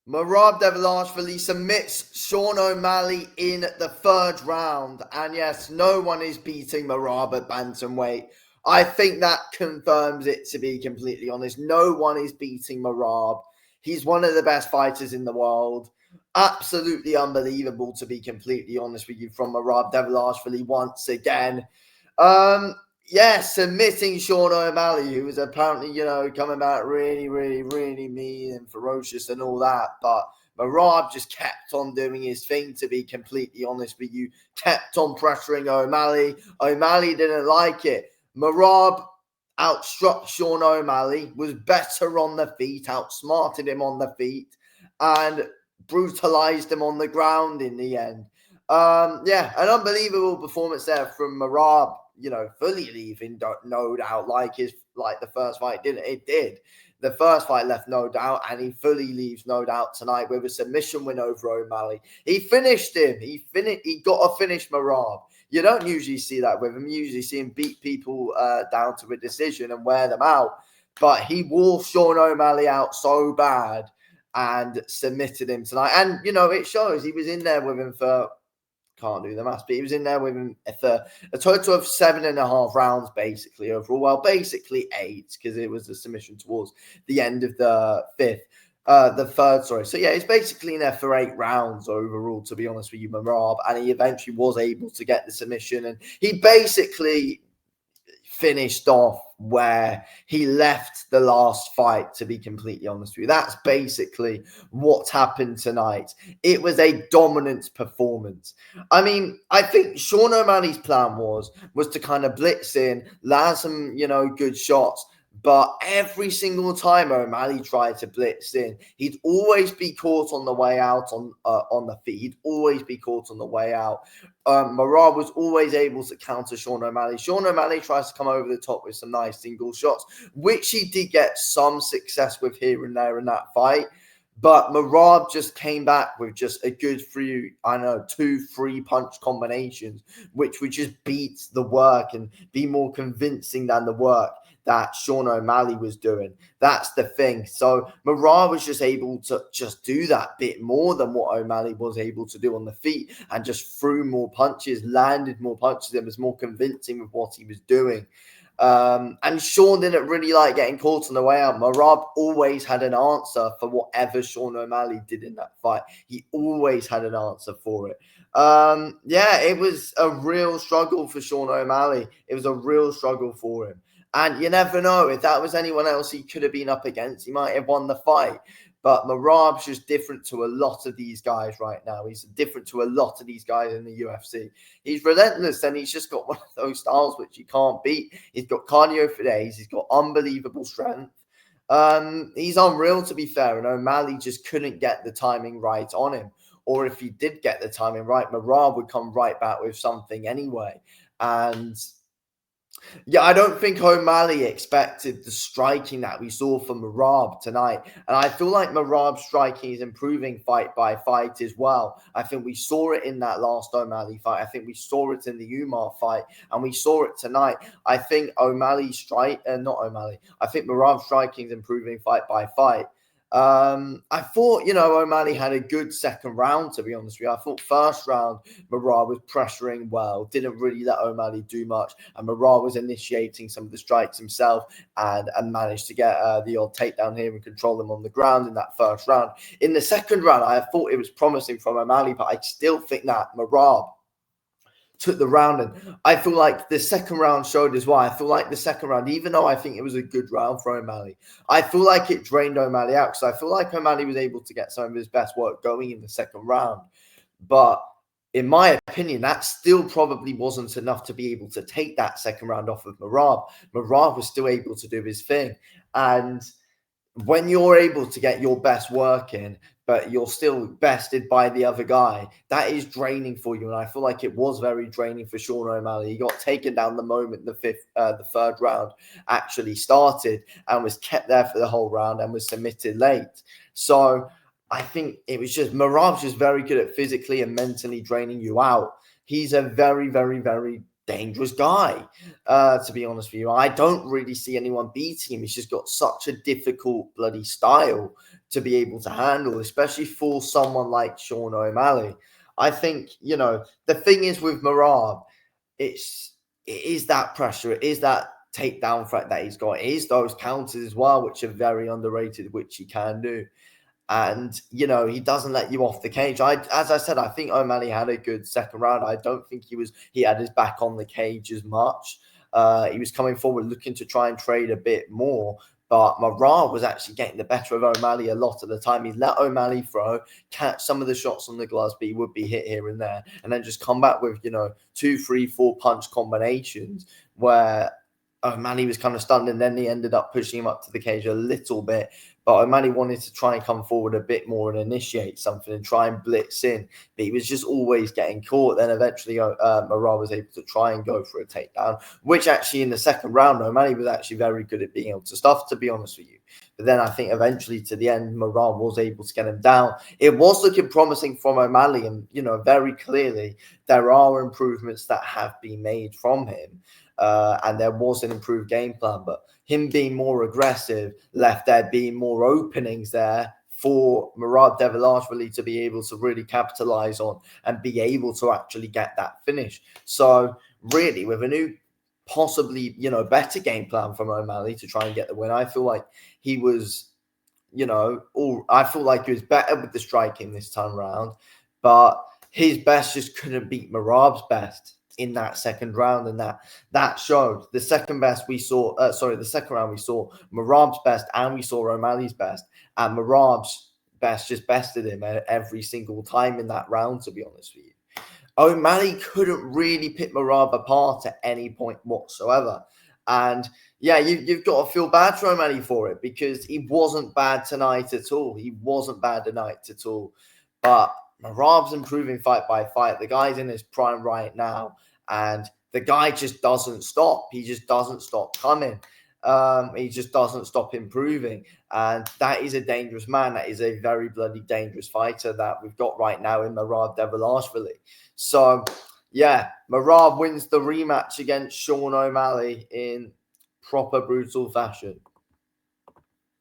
MERAB Devilashvili submits Sean O'Malley in the third round. And yes, no one is beating MERAB at bantamweight. I think that confirms it, to be completely honest. No one is beating MERAB. He's one of the best fighters in the world. Absolutely unbelievable, to be completely honest with you, from MERAB Devilashvili once again. Submitting Sean O'Malley, who was apparently, coming back really, really, really mean and ferocious and all that. But MERAB just kept on doing his thing, to be completely honest with you. Kept on pressuring O'Malley. O'Malley didn't like it. MERAB outstruck Sean O'Malley, was better on the feet, outsmarted him on the feet, and brutalized him on the ground in the end. An unbelievable performance there from MERAB, fully leaving no doubt like the first fight did. It did. The first fight left no doubt, and he fully leaves no doubt tonight with a submission win over O'Malley. He finished him. He got a finish, MERAB. You don't usually see that with him. You usually see him beat people down to a decision and wear them out. But he wore Sean O'Malley out so bad and submitted him tonight. And, it shows. He was in there with him for, can't do the maths, but he was in there with him for a total of 7.5 rounds, basically, overall. Well, basically 8, because it was a submission towards the end of the third, sorry. So, yeah, he's basically in there for 8 rounds overall, to be honest with you, MERAB, and he eventually was able to get the submission, and he basically finished off where he left the last fight, to be completely honest with you. That's basically what happened tonight. It was a dominant performance. I mean, I think Sean O'Malley's plan was to kind of blitz in, land some, good shots. But every single time O'Malley tried to blitz in, he'd always be caught on the way out on the feet. He'd always be caught on the way out. MERAB was always able to counter Sean O'Malley. Sean O'Malley tries to come over the top with some nice single shots, which he did get some success with here and there in that fight. But MERAB just came back with just a good 2-3 punch combinations, which would just beat the work and be more convincing than the work that Sean O'Malley was doing. That's the thing. So MERAB was just able to just do that bit more than what O'Malley was able to do on the feet, and just threw more punches, landed more punches, and was more convincing with what he was doing. And Sean didn't really like getting caught on the way out. MERAB always had an answer for whatever Sean O'Malley did in that fight. He always had an answer for it. It was a real struggle for Sean O'Malley. It was a real struggle for him. And you never know, if that was anyone else he could have been up against, he might have won the fight. But MERAB's just different to a lot of these guys right now. He's different to a lot of these guys in the UFC. He's relentless, and he's just got one of those styles which you can't beat. He's got cardio for days. He's got unbelievable strength. He's unreal, to be fair, and O'Malley just couldn't get the timing right on him. Or if he did get the timing right, MERAB would come right back with something anyway. And I don't think O'Malley expected the striking that we saw from MERAB tonight. And I feel like MERAB's striking is improving fight by fight as well. I think we saw it in that last O'Malley fight. I think we saw it in the Umar fight. And we saw it tonight. I think I think MERAB's striking is improving fight by fight. I thought, O'Malley had a good second round, to be honest with you. I thought first round, MERAB was pressuring well, didn't really let O'Malley do much, and MERAB was initiating some of the strikes himself and managed to get the odd takedown here and control them on the ground in that first round. In the second round, I thought it was promising from O'Malley, but I still think that MERAB took the round, and I feel like the second round showed as well. I feel like the second round, even though I think it was a good round for O'Malley, I feel like it drained O'Malley out, because I feel like O'Malley was able to get some of his best work going in the second round. But in my opinion, that still probably wasn't enough to be able to take that second round off of MERAB. MERAB was still able to do his thing. And when you're able to get your best work in, but you're still bested by the other guy, that is draining for you. And I feel like it was very draining for Sean O'Malley. He got taken down the moment the third round actually started, and was kept there for the whole round and was submitted late. So I think it was just, MERAB's just very good at physically and mentally draining you out. He's a very, very, very dangerous guy, to be honest with you. I don't really see anyone beating him. He's just got such a difficult bloody style, to be able to handle, especially for someone like Sean O'Malley. I think, the thing is with MERAB, it is that pressure, it is that takedown threat that he's got, it is those counters as well, which are very underrated, which he can do. And he doesn't let you off the cage. As I said, I think O'Malley had a good second round. I don't think he had his back on the cage as much. He was coming forward looking to try and trade a bit more, but MERAB was actually getting the better of O'Malley a lot of the time. He let O'Malley throw, catch some of the shots on the gloves, but he would be hit here and there, and then just come back with 2, 3, 4 punch combinations where O'Malley was kind of stunned, and then he ended up pushing him up to the cage a little bit. But O'Malley wanted to try and come forward a bit more and initiate something and try and blitz in. But he was just always getting caught. Then eventually MERAB was able to try and go for a takedown, which actually in the second round, O'Malley was actually very good at being able to stuff, to be honest with you. But then I think eventually to the end, MERAB was able to get him down. It was looking promising from O'Malley, and, very clearly there are improvements that have been made from him. And there was an improved game plan, but him being more aggressive left there being more openings there for MERAB Dvalishvili to be able to really capitalize on and be able to actually get that finish. So really, with a new, possibly, better game plan from O'Malley to try and get the win, I feel like he was, I feel like he was better with the striking this time around, but his best just couldn't beat MERAB's best in that second round, and that showed. The second best we saw, the second round we saw MERAB's best and we saw O'Malley's best, and MERAB's best just bested him every single time in that round, to be honest with you. O'Malley couldn't really pick MERAB apart at any point whatsoever. And yeah, you've got to feel bad for O'Malley for it, because he wasn't bad tonight at all. But MERAB's improving fight by fight. The guy's in his prime right now, and the guy just doesn't stop. He just doesn't stop coming. He just doesn't stop improving. And that is a dangerous man. That is a very bloody dangerous fighter that we've got right now in MERAB Dvalishvili. So, yeah, MERAB wins the rematch against Sean O'Malley in proper brutal fashion.